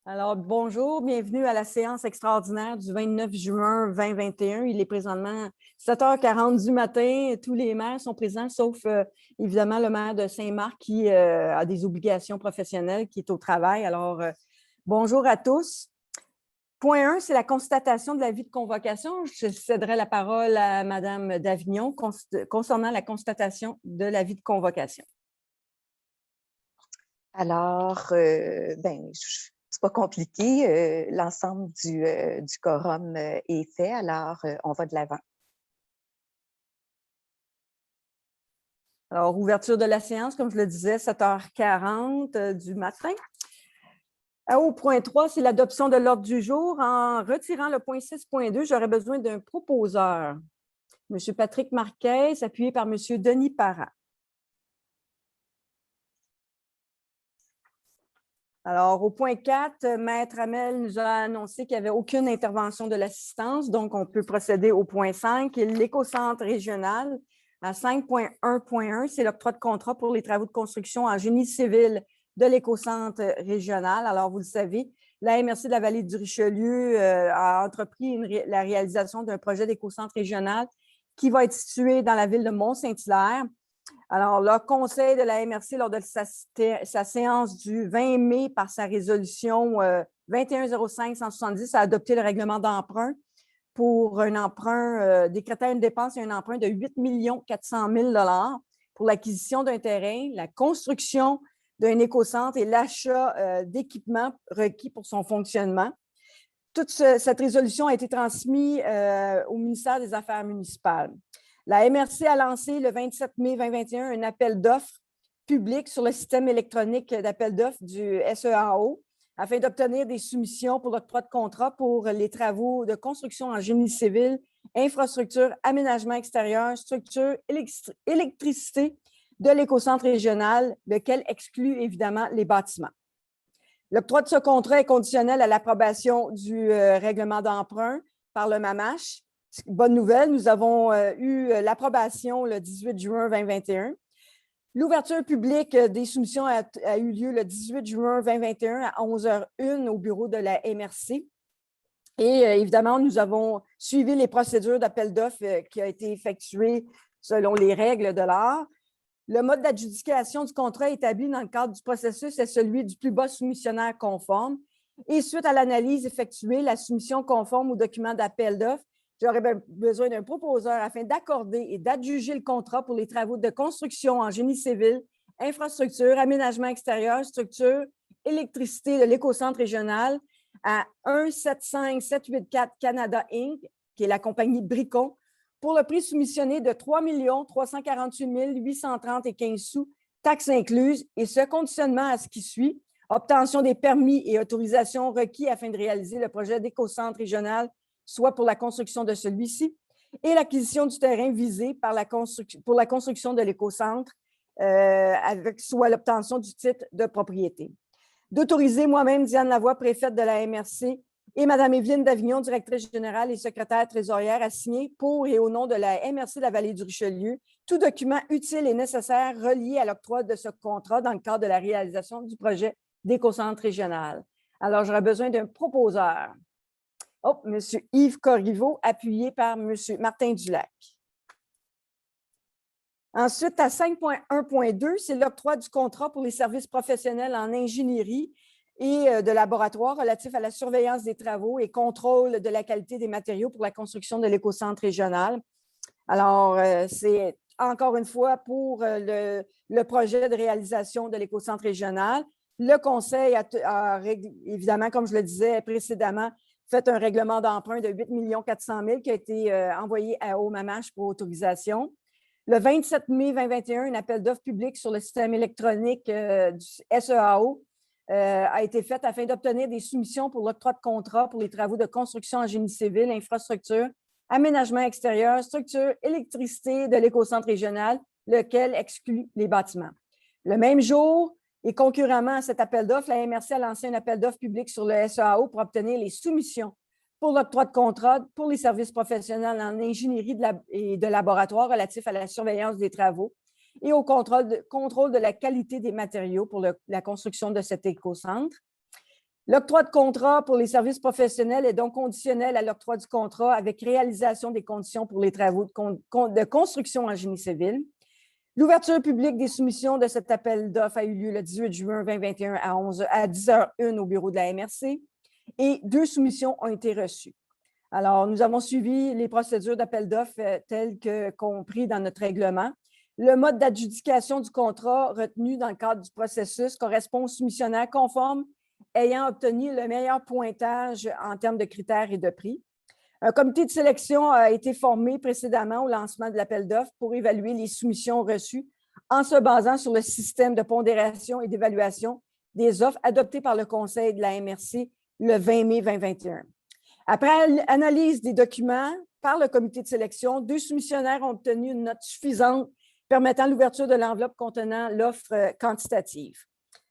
Alors, bonjour, bienvenue à la séance extraordinaire du 29 juin 2021. Il est présentement 7h40 du matin. Tous les maires sont présents, sauf évidemment le maire de Saint-Marc qui a des obligations professionnelles, qui est au travail. Alors, bonjour à tous. Point 1, c'est la constatation de l'avis de convocation. Je céderai la parole à Mme Davignon concernant la constatation de l'avis de convocation. Alors, c'est pas compliqué. L'ensemble du quorum est fait. Alors, on va de l'avant. Alors, ouverture de la séance, comme je le disais, 7h40 du matin. Au point 3, c'est l'adoption de l'ordre du jour. En retirant le point 6.2, j'aurais besoin d'un proposeur. M. Patrick Marquez, appuyé par M. Denis Parent. Alors, au point 4, Maître Hamel nous a annoncé qu'il n'y avait aucune intervention de l'assistance, donc on peut procéder au point 5, l'écocentre régional. À 5.1.1, c'est l'octroi de contrat pour les travaux de construction en génie civil de l'écocentre régional. Alors, vous le savez, la MRC de la Vallée du Richelieu a entrepris la réalisation d'un projet d'écocentre régional qui va être situé dans la ville de Mont-Saint-Hilaire. Alors, le conseil de la MRC, lors de sa séance du 20 mai, par sa résolution 2105-170, a adopté le règlement d'emprunt pour un emprunt, décrétant une dépense et un emprunt de 8 400 000 pour l'acquisition d'un terrain, la construction d'un écocentre et l'achat d'équipements requis pour son fonctionnement. Toute cette résolution a été transmise au ministère des Affaires municipales. La MRC a lancé le 27 mai 2021 un appel d'offres public sur le système électronique d'appel d'offres du SEAO afin d'obtenir des soumissions pour l'octroi de contrat pour les travaux de construction en génie civil, infrastructure, aménagement extérieur, structure, électricité de l'écocentre régional, lequel exclut évidemment les bâtiments. L'octroi de ce contrat est conditionnel à l'approbation du règlement d'emprunt par le MAMACH. Bonne nouvelle, nous avons eu l'approbation le 18 juin 2021. L'ouverture publique des soumissions a eu lieu le 18 juin 2021 à 11h01 au bureau de la MRC. Et évidemment, nous avons suivi les procédures d'appel d'offres qui ont été effectuées selon les règles de l'art. Le mode d'adjudication du contrat établi dans le cadre du processus est celui du plus bas soumissionnaire conforme. Et suite à l'analyse effectuée, la soumission conforme au document d'appel d'offres, j'aurais besoin d'un proposeur afin d'accorder et d'adjuger le contrat pour les travaux de construction en génie civil, infrastructure, aménagement extérieur, structure, électricité de l'écocentre régional à 175784 Canada Inc., qui est la compagnie Bricon, pour le prix soumissionné de 3 348 830 et 15 sous, taxes incluses, et ce conditionnement à ce qui suit, obtention des permis et autorisations requis afin de réaliser le projet d'écocentre régional, soit pour la construction de celui-ci, et l'acquisition du terrain visé pour la construction de l'écocentre, avec soit l'obtention du titre de propriété. D'autoriser moi-même, Diane Lavoie, préfète de la MRC, et Mme Evelyne Davignon, directrice générale et secrétaire trésorière, à signer pour et au nom de la MRC de la Vallée du Richelieu tout document utile et nécessaire relié à l'octroi de ce contrat dans le cadre de la réalisation du projet d'écocentre régional. Alors, j'aurais besoin d'un proposeur. Oh, M. Yves Corriveau, appuyé par M. Martin Dulac. Ensuite, à 5.1.2, c'est l'octroi du contrat pour les services professionnels en ingénierie et de laboratoire relatifs à la surveillance des travaux et contrôle de la qualité des matériaux pour la construction de l'écocentre régional. Alors, c'est encore une fois pour le projet de réalisation de l'écocentre régional. Le Conseil a, évidemment, comme je le disais précédemment, fait un règlement d'emprunt de 8 400 000 qui a été envoyé au MAMACH pour autorisation. Le 27 mai 2021, un appel d'offres public sur le système électronique du SEAO a été fait afin d'obtenir des soumissions pour l'octroi de contrat pour les travaux de construction en génie civil, infrastructure, aménagement extérieur, structure, électricité de l'écocentre régional, lequel exclut les bâtiments. Le même jour et concurremment à cet appel d'offres, la MRC a lancé un appel d'offres public sur le SEAO pour obtenir les soumissions pour l'octroi de contrat pour les services professionnels en ingénierie et de laboratoire relatifs à la surveillance des travaux et au contrôle de la qualité des matériaux pour la construction de cet écocentre. L'octroi de contrat pour les services professionnels est donc conditionnel à l'octroi du contrat avec réalisation des conditions pour les travaux de construction en génie civil. L'ouverture publique des soumissions de cet appel d'offres a eu lieu le 18 juin 2021 à 10h01 au bureau de la MRC et 2 soumissions ont été reçues. Alors, nous avons suivi les procédures d'appel d'offres telles que compris dans notre règlement. Le mode d'adjudication du contrat retenu dans le cadre du processus correspond au soumissionnaire conforme ayant obtenu le meilleur pointage en termes de critères et de prix. Un comité de sélection a été formé précédemment au lancement de l'appel d'offres pour évaluer les soumissions reçues en se basant sur le système de pondération et d'évaluation des offres adopté par le Conseil de la MRC le 20 mai 2021. Après analyse des documents par le comité de sélection, 2 soumissionnaires ont obtenu une note suffisante permettant l'ouverture de l'enveloppe contenant l'offre quantitative.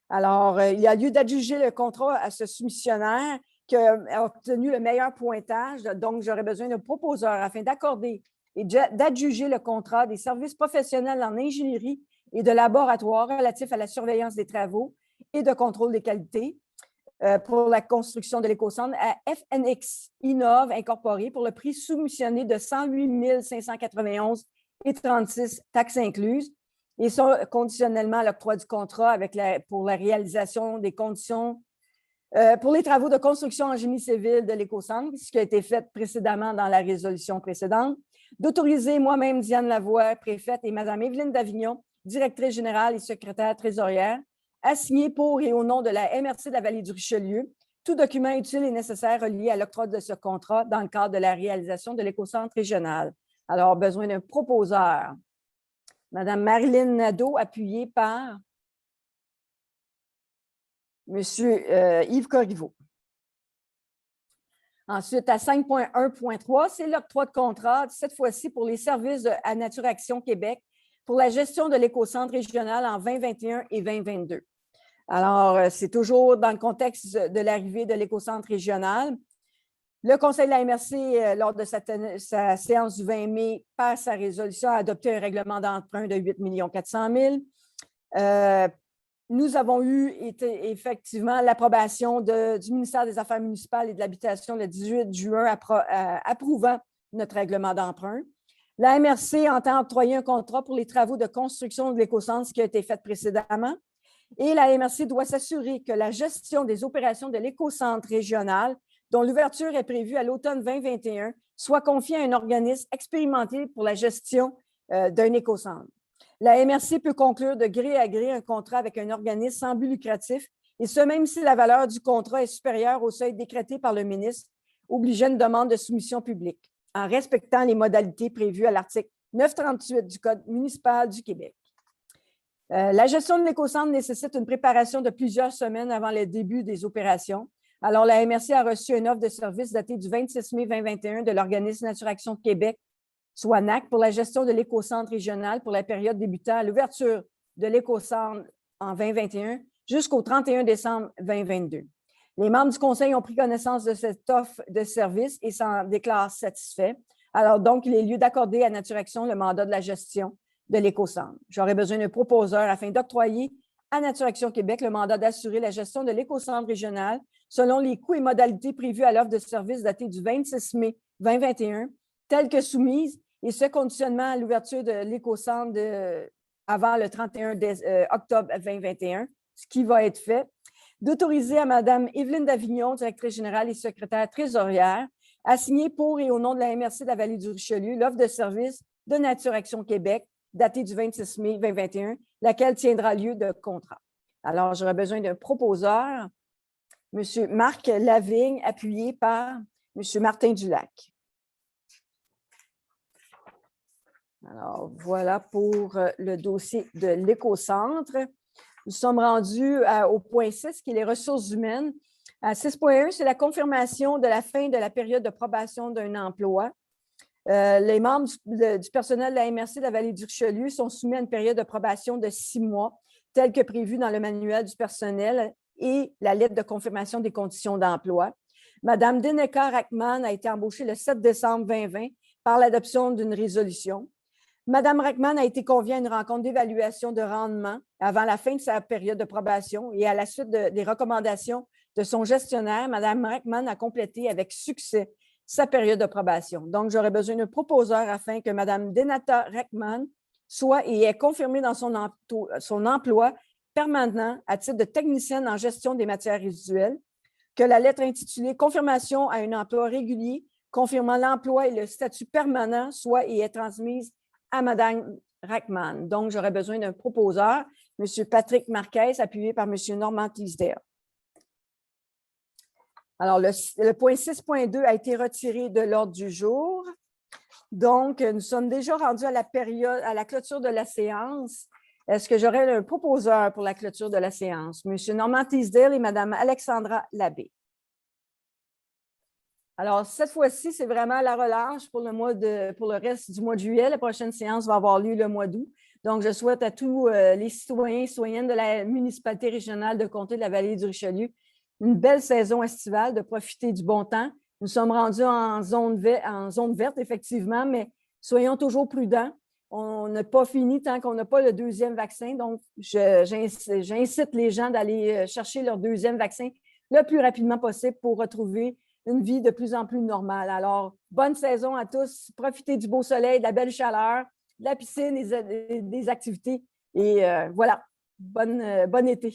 Alors, il y a lieu d'adjuger le contrat à ce soumissionnaire qui a obtenu le meilleur pointage. Donc, j'aurais besoin d'un proposeur afin d'accorder et d'adjuger le contrat des services professionnels en ingénierie et de laboratoire relatifs à la surveillance des travaux et de contrôle des qualités pour la construction de l'écocentre à FNX Innov Incorporé pour le prix soumissionné de 108 591,36 taxes incluses et ça conditionnellement à l'octroi du contrat pour la réalisation des conditions pour les travaux de construction en génie civil de l'écocentre, ce qui a été fait précédemment dans la résolution précédente, d'autoriser moi-même Diane Lavoie, préfète, et Mme Evelyne Davignon, directrice générale et secrétaire trésorière, à signer pour et au nom de la MRC de la Vallée du Richelieu tout document utile et nécessaire relié à l'octroi de ce contrat dans le cadre de la réalisation de l'écocentre régional. Alors, besoin d'un proposeur. Mme Marilyn Nadeau, appuyée par M. Yves Corriveau. Ensuite, à 5.1.3, c'est l'octroi de contrat, cette fois-ci pour les services à Nature Action Québec pour la gestion de l'écocentre régional en 2021 et 2022. Alors, c'est toujours dans le contexte de l'arrivée de l'écocentre régional. Le Conseil de la MRC, lors de sa séance du 20 mai, par sa résolution, a adopté un règlement d'emprunt de 8 400 000. Nous avons eu effectivement l'approbation du ministère des Affaires municipales et de l'Habitation le 18 juin approuvant notre règlement d'emprunt. La MRC entend octroyer un contrat pour les travaux de construction de l'écocentre qui a été fait précédemment. Et la MRC doit s'assurer que la gestion des opérations de l'écocentre régional, dont l'ouverture est prévue à l'automne 2021, soit confiée à un organisme expérimenté pour la gestion d'un écocentre. La MRC peut conclure de gré à gré un contrat avec un organisme sans but lucratif, et ce même si la valeur du contrat est supérieure au seuil décrété par le ministre, obligeant une demande de soumission publique, en respectant les modalités prévues à l'article 938 du Code municipal du Québec. La gestion de l'écocentre nécessite une préparation de plusieurs semaines avant le début des opérations. Alors, la MRC a reçu une offre de service datée du 26 mai 2021 de l'organisme Nature Action Québec, soit NAC, pour la gestion de l'écocentre régional pour la période débutant à l'ouverture de l'écocentre en 2021 jusqu'au 31 décembre 2022. Les membres du Conseil ont pris connaissance de cette offre de service et s'en déclarent satisfaits. Alors, donc, il est lieu d'accorder à Nature Action le mandat de la gestion de l'écocentre. J'aurais besoin d'un proposeur afin d'octroyer à Nature Action Québec le mandat d'assurer la gestion de l'écocentre régional selon les coûts et modalités prévus à l'offre de service datée du 26 mai 2021, telle que soumise, et ce conditionnement à l'ouverture de l'écocentre avant le 31 octobre 2021, ce qui va être fait, d'autoriser à Mme Evelyne Davignon, directrice générale et secrétaire trésorière, à signer pour et au nom de la MRC de la Vallée du Richelieu l'offre de service de Nature Action Québec datée du 26 mai 2021, laquelle tiendra lieu de contrat. Alors, j'aurais besoin d'un proposeur, M. Marc Lavigne, appuyé par M. Martin Dulac. Alors, voilà pour le dossier de l'écocentre. Nous sommes rendus au point 6, qui est les ressources humaines. À 6.1, c'est la confirmation de la fin de la période de probation d'un emploi. Les membres du personnel de la MRC de la Vallée du Richelieu sont soumis à une période de probation de 6 mois, telle que prévue dans le manuel du personnel et la lettre de confirmation des conditions d'emploi. Mme Deneka Rackman a été embauchée le 7 décembre 2020 par l'adoption d'une résolution. Mme Rackman a été conviée à une rencontre d'évaluation de rendement avant la fin de sa période de probation et à la suite des recommandations de son gestionnaire, Mme Reckman a complété avec succès sa période de probation. Donc, j'aurais besoin d'un proposeur afin que Mme Denata Reckman soit et est confirmée dans son emploi permanent à titre de technicienne en gestion des matières résiduelles, que la lettre intitulée « Confirmation à un emploi régulier confirmant l'emploi et le statut permanent soit et est transmise à Mme Reckman. » Donc, j'aurais besoin d'un proposeur, M. Patrick Marquez, appuyé par M. Normand Teasdale. Alors, le point 6.2 a été retiré de l'ordre du jour. Donc, nous sommes déjà rendus à la clôture de la séance. Est-ce que j'aurais un proposeur pour la clôture de la séance? M. Normand Teasdale et Mme Alexandra Labbé. Alors, cette fois-ci, c'est vraiment la relâche pour le reste du mois de juillet. La prochaine séance va avoir lieu le mois d'août. Donc, je souhaite à tous les citoyens et citoyennes de la municipalité régionale de Comté de la Vallée du Richelieu une belle saison estivale, de profiter du bon temps. Nous sommes rendus en zone verte, effectivement, mais soyons toujours prudents. On n'a pas fini tant qu'on n'a pas le deuxième vaccin. Donc, j'incite les gens d'aller chercher leur deuxième vaccin le plus rapidement possible pour retrouver une vie de plus en plus normale. Alors, bonne saison à tous. Profitez du beau soleil, de la belle chaleur, de la piscine, des activités. Et voilà, bon été.